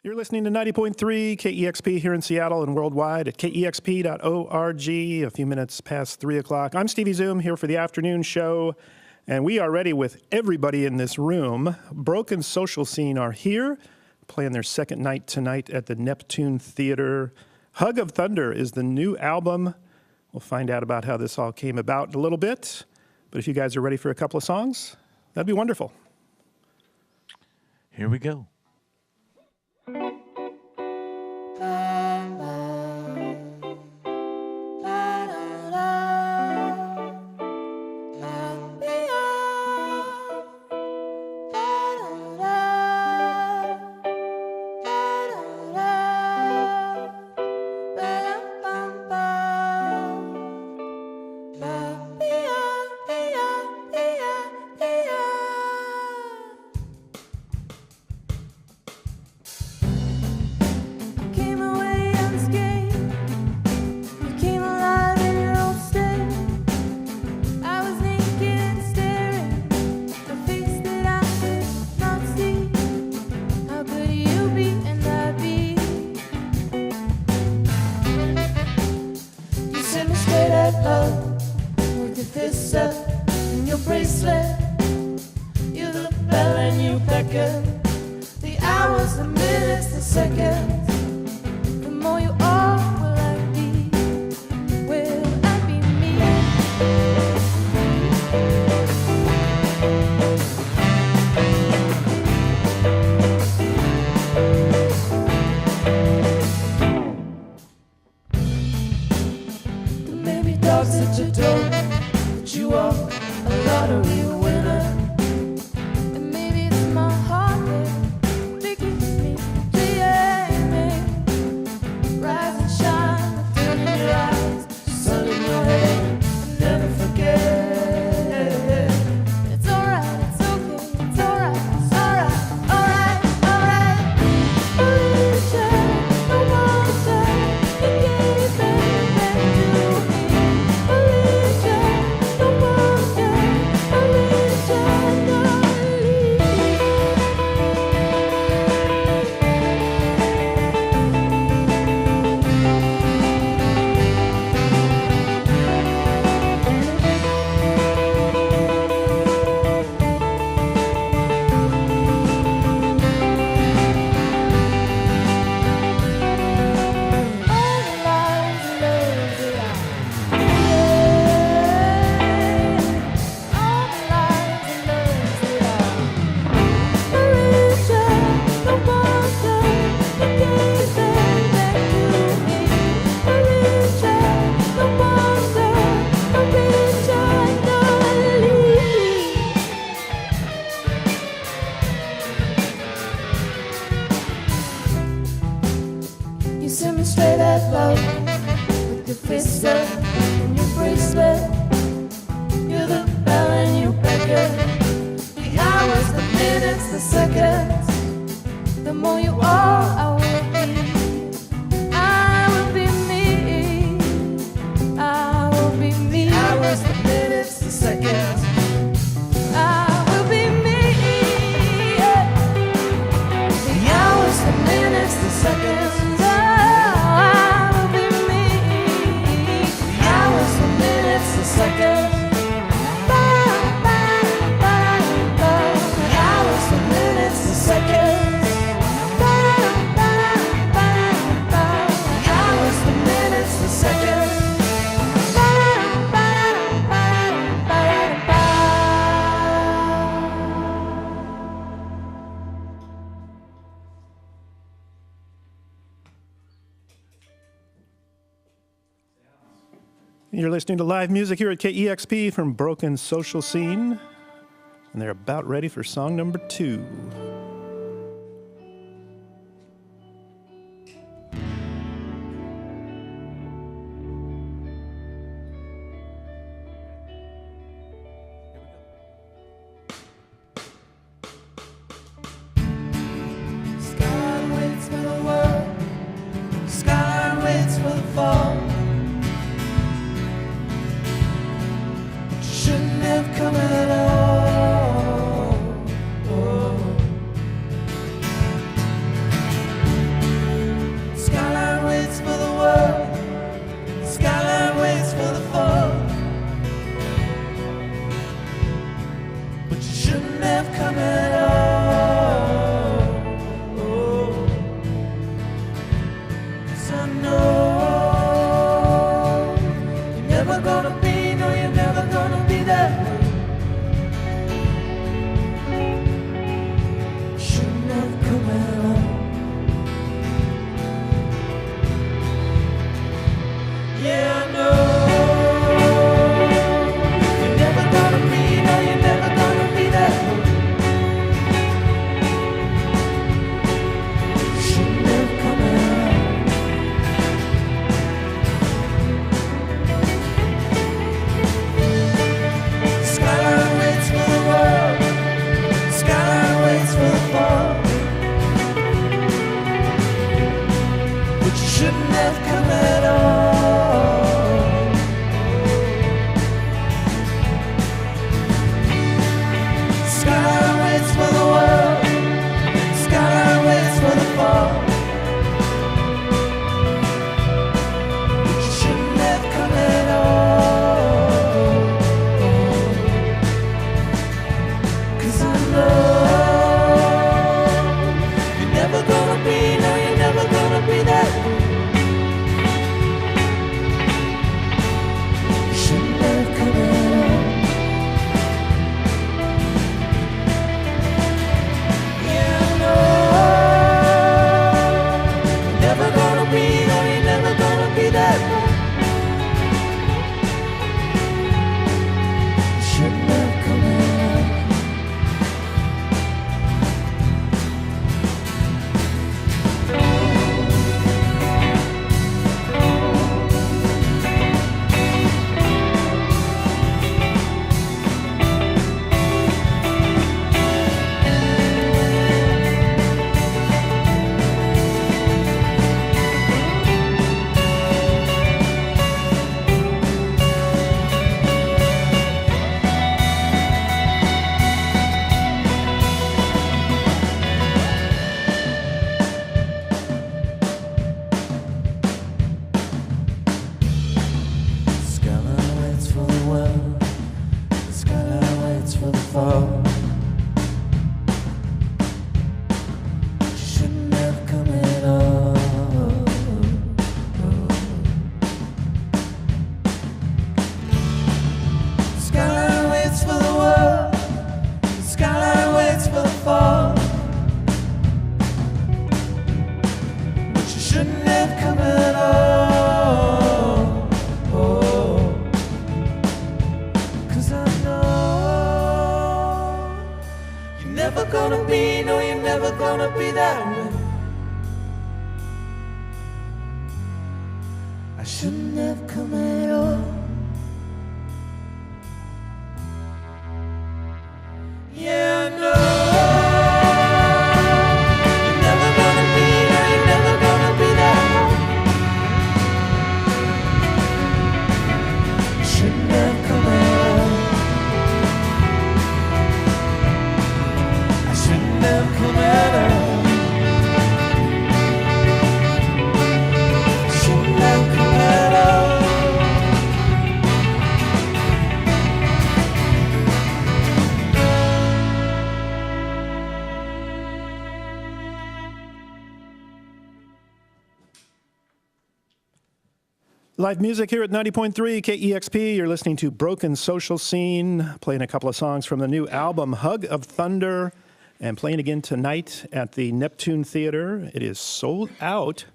You're listening to 90.3 KEXP here in Seattle and worldwide at kexp.org, a few minutes past 3 o'clock. I'm Stevie Zoom here for the afternoon show, and we are ready with everybody in this room. Broken Social Scene are here, playing their second night tonight at the Neptune Theater. Hug of Thunder is the new album. We'll find out about how this all came about in a little bit, but if you guys are ready for a couple of songs, that'd be wonderful. Here we go. You're listening to live music here at KEXP from Broken Social Scene, and they're about ready for song number 2. Skyline waits for the world, Skyline waits for the fall. Shouldn't have come at all. Oh. have come at all. Skyline waits for the world. Skyline waits for the fall. But you shouldn't have come at all. 'Cause I know you're never gonna be, no, you're never gonna be that way. You shouldn't have come at all. Yeah, I know you're never gonna be, no, you're never gonna be that way. You shouldn't have come at all. Skyline waits for the world. The skyline waits for the fall. You shouldn't have come at all. Skyline waits for the world. The skyline waits for the fall. But you shouldn't have come at all. 'Cause I know you're never gonna be, no, you're never gonna be that way. I shouldn't have come at all. Yeah, I know you're never gonna be, no, you're never gonna be that way. You shouldn't have come at all. I shouldn't have come at all. I shouldn't have come at all. Live music here at 90.3 KEXP. You're listening to Broken Social Scene, playing a couple of songs from the new album, Hug of Thunder, and playing again tonight at the Neptune Theater. It is sold out,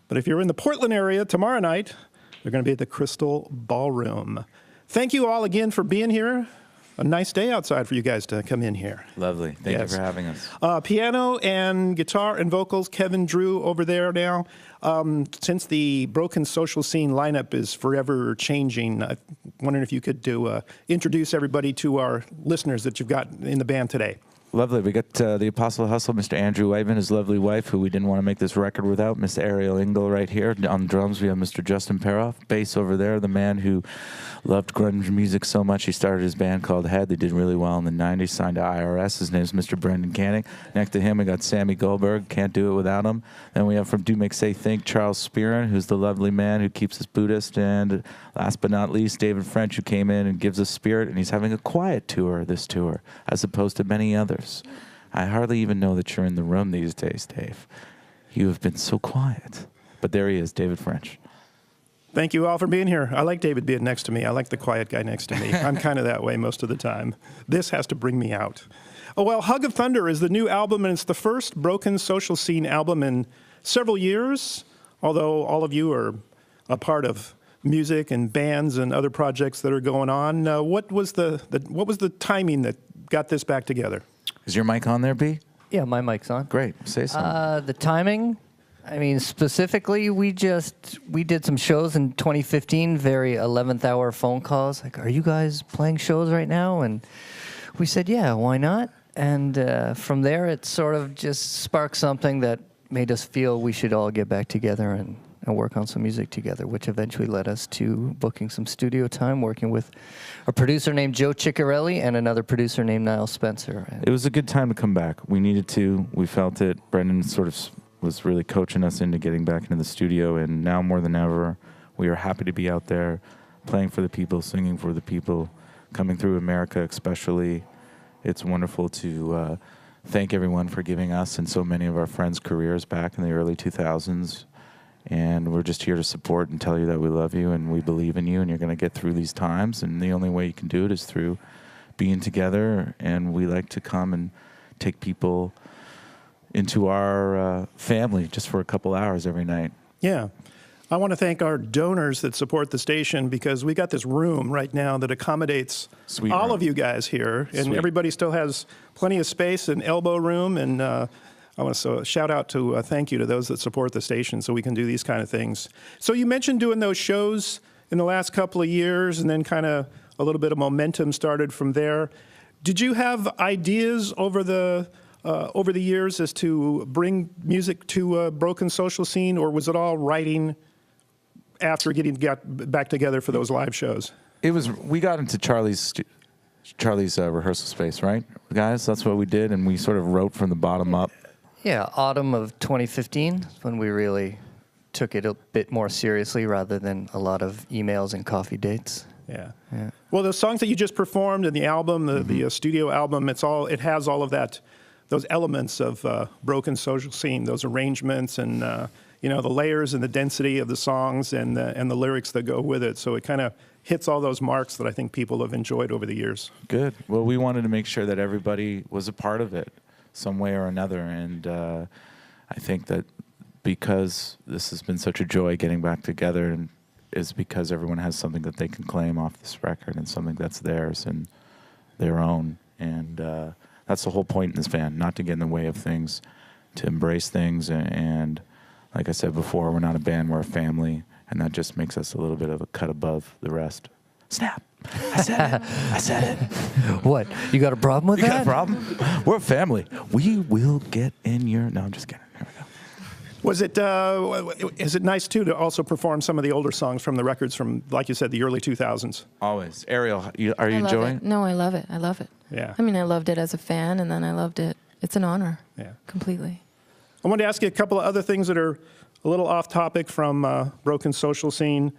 but if you're in the Portland area tomorrow night, they're going to be at the Crystal Ballroom. Thank you all again for being here. A nice day outside for you guys to come in here. Lovely. Thank Yes. you for having us. Piano and guitar and vocals, Kevin Drew over there now. Since the Broken Social Scene lineup is forever changing, I'm wondering if you could introduce everybody to our listeners that you've got in the band today. Lovely. We got the Apostle Hustle, Mr. Andrew Whiteman, his lovely wife, who we didn't want to make this record without, Miss Ariel Engel right here. On drums, we have Mr. Justin Peroff. Bass over there, the man who loved grunge music so much, he started his band called Head. They did really well in the 90s, signed to IRS. His name's Mr. Brendan Canning. Next to him, we got Sammy Goldberg. Can't do it without him. Then we have from Do Make Say Think, Charles Spearin, who's the lovely man who keeps us Buddhist. And last but not least, David French, who came in and gives us spirit. And he's having a quiet tour this tour, as opposed to many others. I hardly even know that you're in the room these days, Dave. You have been so quiet. But there he is, David French. Thank you all for being here. I like David being next to me. I like the quiet guy next to me. I'm kind of that way most of the time. This has to bring me out. Oh, well, Hug of Thunder is the new album, and it's the first Broken Social Scene album in several years, although all of you are a part of music and bands and other projects that are going on. What was the timing that got this back together? Is your mic on there, B? Yeah, my mic's on. Great. Say something. The timing, I mean, specifically, we did some shows in 2015, very 11th hour phone calls. Like, are you guys playing shows right now? And we said, yeah, why not? And from there, it sort of just sparked something that made us feel we should all get back together and work on some music together, which eventually led us to booking some studio time, working with a producer named Joe Ciccarelli and another producer named Niall Spencer. It was a good time to come back. We needed to. We felt it. Brendan sort of was really coaching us into getting back into the studio, and now more than ever, we are happy to be out there playing for the people, singing for the people, coming through America especially. It's wonderful to thank everyone for giving us and so many of our friends careers back in the early 2000s. And we're just here to support and tell you that we love you and we believe in you and you're going to get through these times. And the only way you can do it is through being together. And we like to come and take people into our family just for a couple hours every night. Yeah. I want to thank our donors that support the station because we got this room right now that accommodates all of you guys here. And Sweet. Everybody still has plenty of space and elbow room. And I want to shout out to thank you to those that support the station so we can do these kind of things. So you mentioned doing those shows in the last couple of years and then kind of a little bit of momentum started from there. Did you have ideas over the years as to bring music to a broken social scene, or was it all writing after got back together for those live shows? We got into Charlie's rehearsal space, right, guys? That's what we did, and we sort of wrote from the bottom up. Yeah, autumn of 2015 when we really took it a bit more seriously rather than a lot of emails and coffee dates. Yeah. Yeah. Well, the songs that you just performed and the album, the studio album, it has all of that, those elements of broken social scene, those arrangements and the layers and the density of the songs and the lyrics that go with it. So it kind of hits all those marks that I think people have enjoyed over the years. Good. Well, we wanted to make sure that everybody was a part of it some way or another. And I think that because this has been such a joy getting back together and is because everyone has something that they can claim off this record and something that's theirs and their own. And that's the whole point in this band, not to get in the way of things, to embrace things. And like I said before, we're not a band, we're a family. And that just makes us a little bit of a cut above the rest. Snap. I said it. I said it. What? You got a problem with You that? got a problem? We're a family. We will get in your... No, I'm just kidding. Here we go. Is it nice, too, to also perform some of the older songs from the records from, like you said, the early 2000s? Always. Ariel, are you I love enjoying it. No, I love it. I love it. Yeah. I mean, I loved it as a fan, and then I loved it. It's an honor. Yeah. Completely. I wanted to ask you a couple of other things that are a little off topic from broken social scene.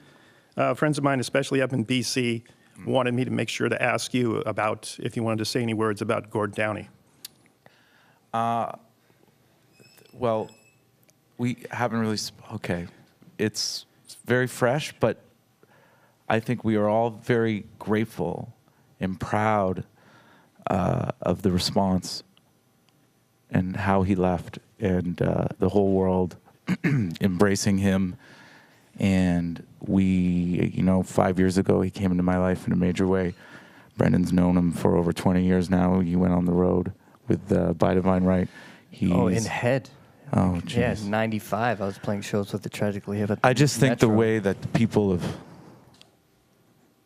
Friends of mine, especially up in BC, wanted me to make sure to ask you about if you wanted to say any words about Gord Downie. Well, we haven't really... Okay. It's very fresh, but I think we are all very grateful and proud of the response and how he left and the whole world embracing him. And we, 5 years ago, he came into my life in a major way. Brendan's known him for over 20 years now. He went on the road with By Divine Right. In Head. Oh, jeez. Yeah, 95. I was playing shows with the Tragically Hip. I just think the Metro. way that the people have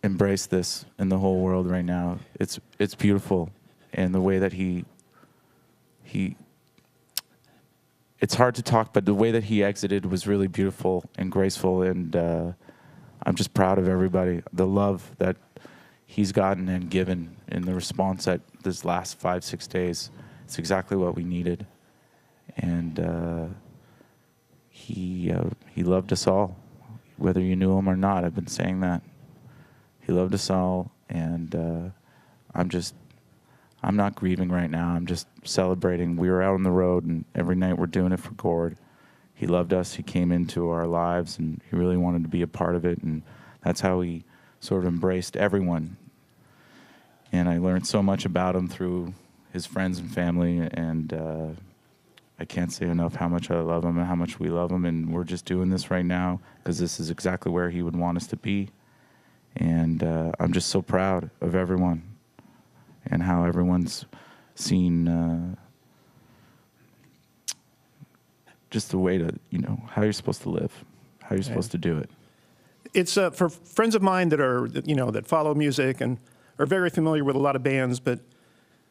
embraced this in the whole world right now, it's beautiful. And the way that he it's hard to talk, but the way that he exited was really beautiful and graceful. And I'm just proud of everybody, the love that he's gotten and given in the response at this last 5-6 days. It's exactly what we needed. And he loved us all, whether you knew him or not. I've been saying that. He loved us all, and I'm not grieving right now. I'm just celebrating. We were out on the road, and every night we're doing it for Gord. He loved us. He came into our lives, and he really wanted to be a part of it, and that's how he sort of embraced everyone. And I learned so much about him through his friends and family, and I can't say enough how much I love him and how much we love him, and we're just doing this right now because this is exactly where he would want us to be. And I'm just so proud of everyone and how everyone's seen just the way to, how you're supposed to live, how you're supposed to do it. It's for friends of mine that are, that follow music and are very familiar with a lot of bands, but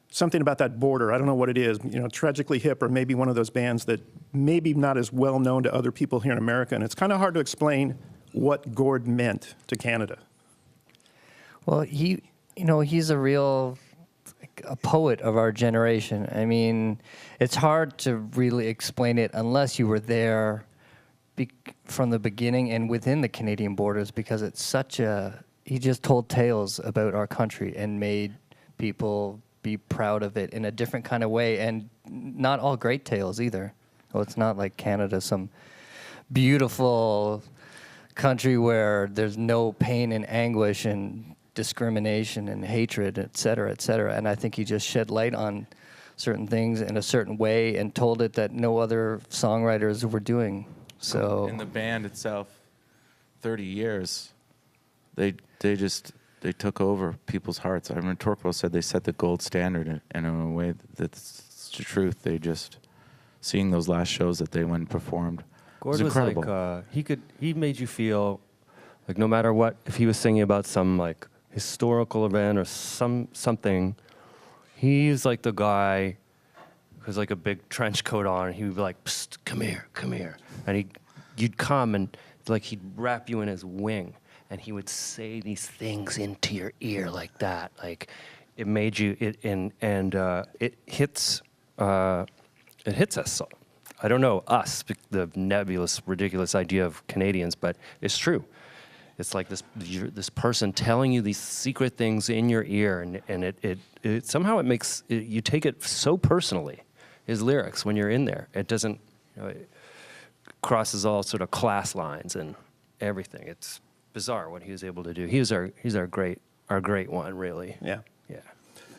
something about that border. I don't know what it is. Tragically Hip, or maybe one of those bands that maybe not as well known to other people here in America. And it's kind of hard to explain what Gord meant to Canada. Well, he's a real a poet of our generation. I mean, it's hard to really explain it unless you were there from the beginning and within the Canadian borders, because it's such a... He just told tales about our country and made people be proud of it in a different kind of way, and not all great tales either. Well, it's not like Canada, some beautiful country where there's no pain and anguish and discrimination and hatred, et cetera, et cetera. And I think he just shed light on certain things in a certain way and told it that no other songwriters were doing. So in the band itself, 30 years, they took over people's hearts. I remember Torquil said they set the gold standard, and in a way that's the truth. They just, seeing those last shows that they went and performed, Gord was was incredible. like, he made you feel like no matter what, if he was singing about some like historical event or something, he's like the guy who's like a big trench coat on, and he would be like, "Psst, come here," and you'd come and like he'd wrap you in his wing, and he would say these things into your ear like that, like it made you it hits us. So, I don't know us, the nebulous, ridiculous idea of Canadians, but it's true. It's like this person telling you these secret things in your ear, and it somehow it makes you take it so personally. His lyrics, when you're in there, it doesn't, it crosses all sort of class lines and everything. It's bizarre what he was able to do. He's our great one, really. Yeah. Yeah.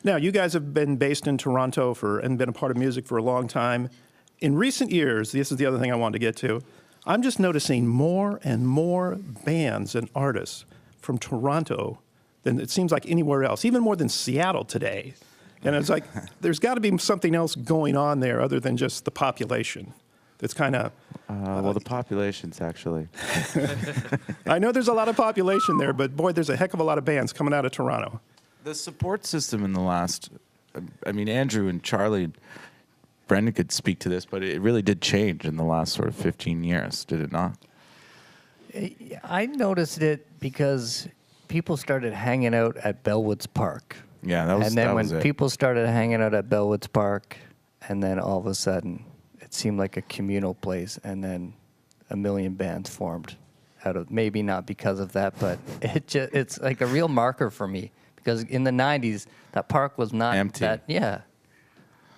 Now, you guys have been based in Toronto and been a part of music for a long time. In recent years, this is the other thing I wanted to get to, I'm just noticing more and more bands and artists from Toronto than it seems like anywhere else, even more than Seattle today. And it's like, there's got to be something else going on there other than just the population. It's kind of... well, the population's actually... I know there's a lot of population there, but boy, there's a heck of a lot of bands coming out of Toronto. The support system in the last... I mean, Andrew and Charlie... Brendan could speak to this, but it really did change in the last sort of 15 years, did it not? I noticed it because people started hanging out at Bellwoods Park. Yeah, that was And then that when was it. people started hanging out at Bellwoods Park, and then all of a sudden it seemed like a communal place, and then a million bands formed out of, maybe not because of that, but it's like a real marker for me, because in the 90s that park was not empty.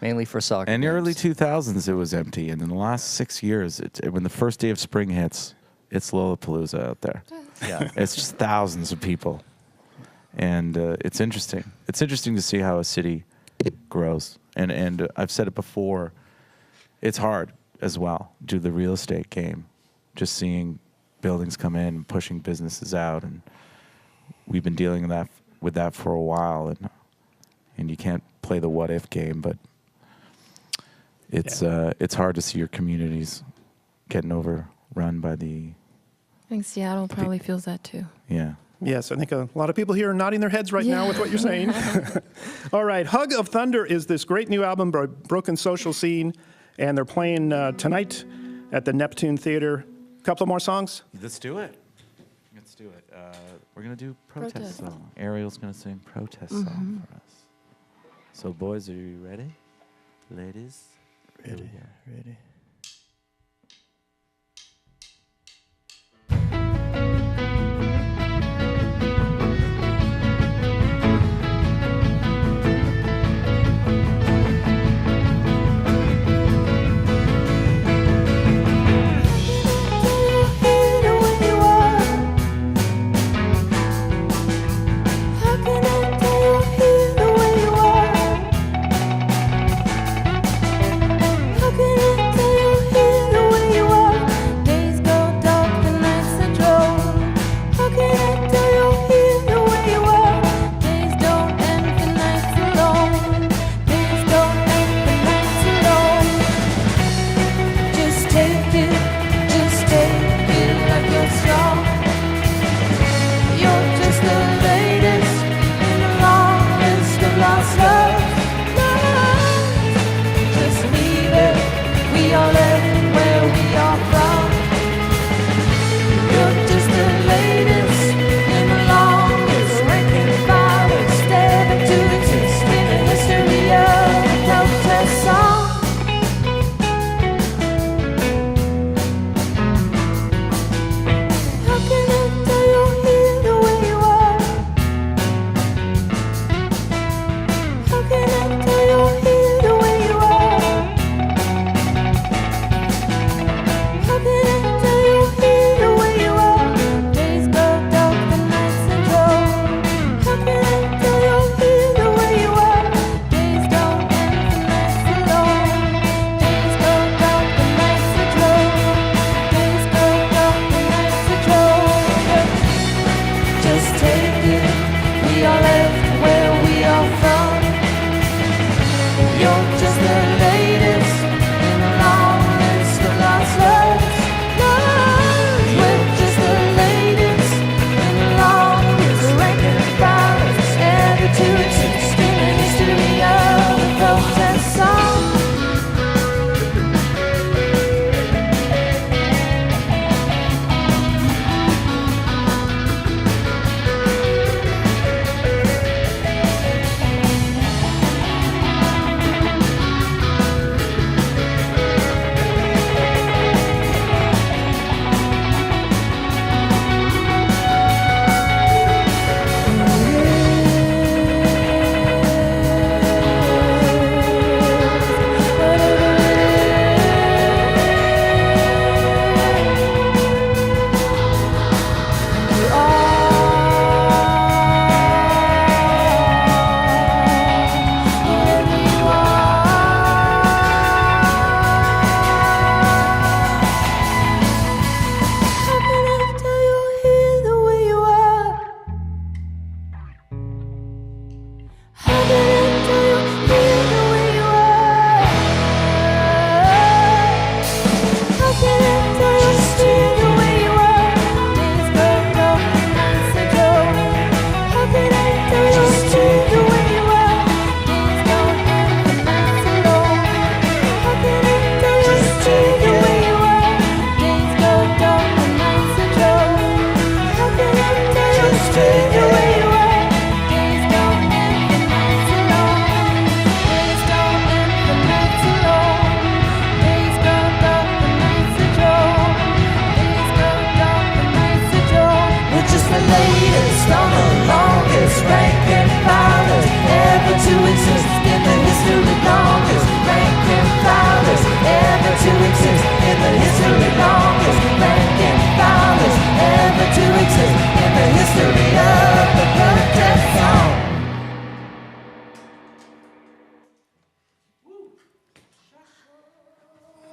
Mainly for soccer. In the early games. 2000s, it was empty, and in the last 6 years, when the first day of spring hits, it's Lollapalooza out there. Yeah. It's just thousands of people, and it's interesting. It's interesting to see how a city grows, and I've said it before. It's hard as well, due to the real estate game, just seeing buildings come in, pushing businesses out, and we've been dealing with that for a while, and you can't play the what if game, but. It's hard to see your communities getting overrun by the... I think Seattle probably feels that too. Yeah. Yes, I think a lot of people here are nodding their heads right now with what you're saying. All right, Hug of Thunder is this great new album by Broken Social Scene, and they're playing tonight at the Neptune Theater. A couple more songs? Let's do it. We're going to do Protest Protest. Song. Ariel's going to sing Protest Song for us. So, boys, are you ready? Ladies? Ready. How can I tell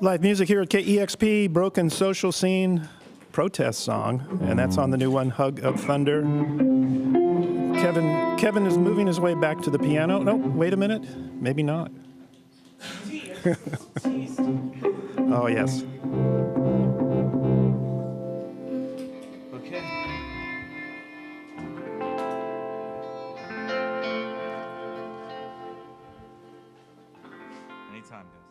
Live music here at KEXP, Broken Social Scene protest song, and that's on the new one, Hug of Thunder. Kevin is moving his way back to the piano. No, wait a minute. Maybe not. Oh, yes. Okay. Anytime, guys.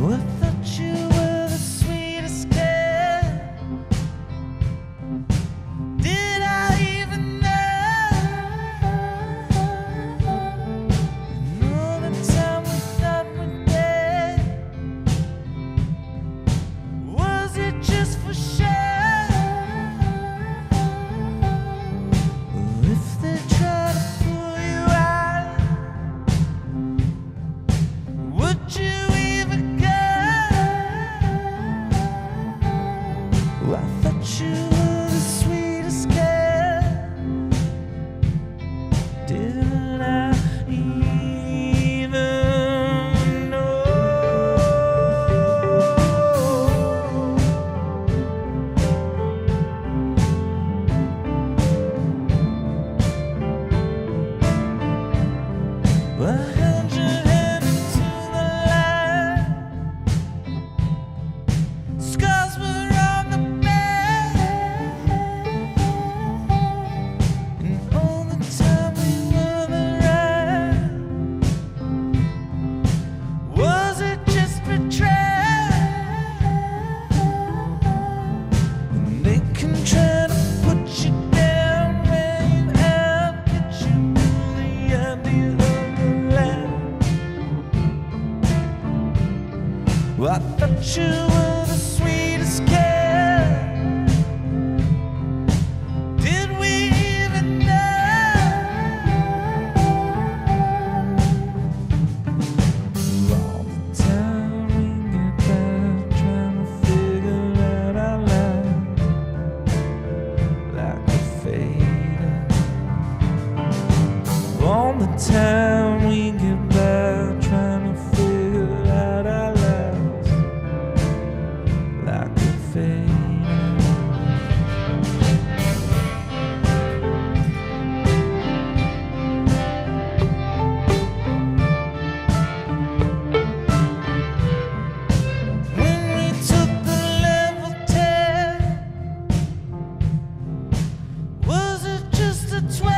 I thought you were the sweetest kill. Did I even know? And all the time we thought we'd dead, was it just for show? Or if they try to pull you out, would you even go? I thought you were the sweetest girl. Didn't I even know? I held your hand into the light. Scars were on the bed, and all the time we were around, was it just betrayal? And they can try to put you down, rain out, get you through the idea of the land. Well, I thought you were the sweetest kill. Did we even know? All the time we get back trying to figure out our life like a fade. All the time we get back trying to figure out our lives like a fade. When we took the level 10, was it just a 12?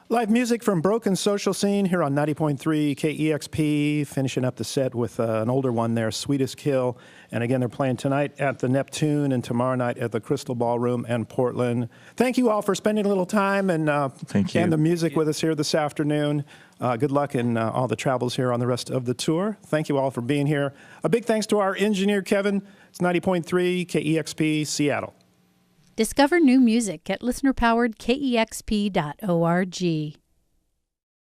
Live music from Broken Social Scene here on 90.3 KEXP, finishing up the set with an older one there, Sweetest Kill. And again, they're playing tonight at the Neptune and tomorrow night at the Crystal Ballroom in Portland. Thank you all for spending a little time and the music with us here this afternoon. Good luck in all the travels here on the rest of the tour. Thank you all for being here. A big thanks to our engineer, Kevin. It's 90.3 KEXP, Seattle. Discover new music at listener-powered KEXP.org.